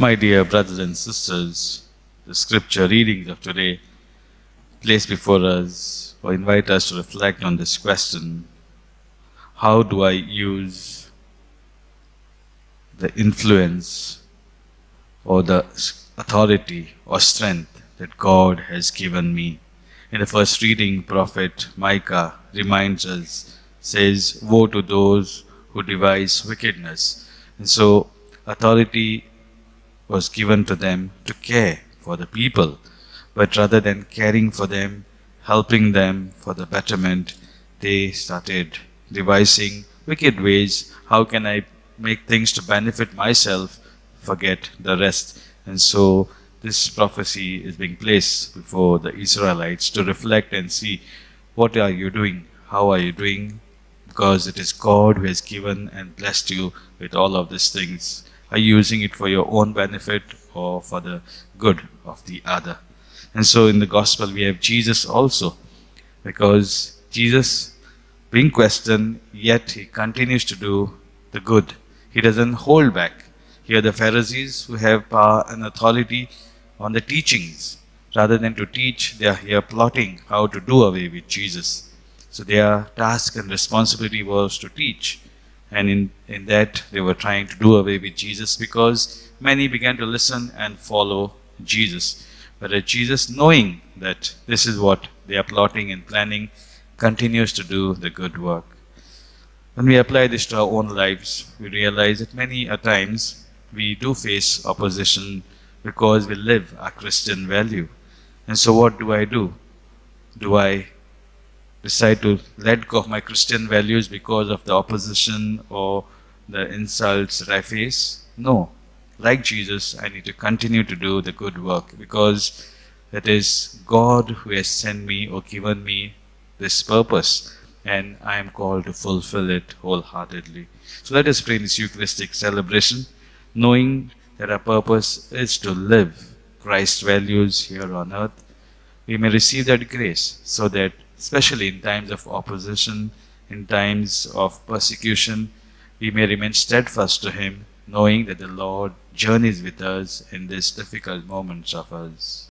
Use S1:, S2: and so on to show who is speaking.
S1: My dear brothers and sisters, the scripture readings of today place before us or invite us to reflect on this question: how do I use the influence or the authority or strength that God has given me? In the first reading, Prophet Micah reminds us, says, "Woe to those who devise wickedness." And so, authority was given to them to care for the people, but rather than caring for them, helping them for the betterment, they started devising wicked ways. How can I make things to benefit myself, forget the rest? And so this prophecy is being placed before the Israelites to reflect and see, what are you doing? How are you doing? Because it is God who has given and blessed you with all of these things. Are you using it for your own benefit or for the good of the other? And so in the gospel we have Jesus also, because Jesus being questioned, yet he continues to do the good. He doesn't hold back. Here the Pharisees who have power and authority on the teachings, rather than to teach, they are here plotting how to do away with Jesus. So their task and responsibility was to teach. And in that they were trying to do away with Jesus, because many began to listen and follow Jesus. But Jesus, knowing that this is what they are plotting and planning, continues to do the good work. When we apply this to our own lives, we realize that many a times we do face opposition because we live our Christian value. And so what do? Do I decide to let go of my Christian values because of the opposition or the insults that I face? No. Like Jesus, I need to continue to do the good work, because it is God who has sent me or given me this purpose, and I am called to fulfill it wholeheartedly. So let us pray in this Eucharistic celebration, knowing that our purpose is to live Christ's values here on earth. We may receive that grace so that, especially in times of opposition, in times of persecution, we may remain steadfast to Him, knowing that the Lord journeys with us in these difficult moments of us.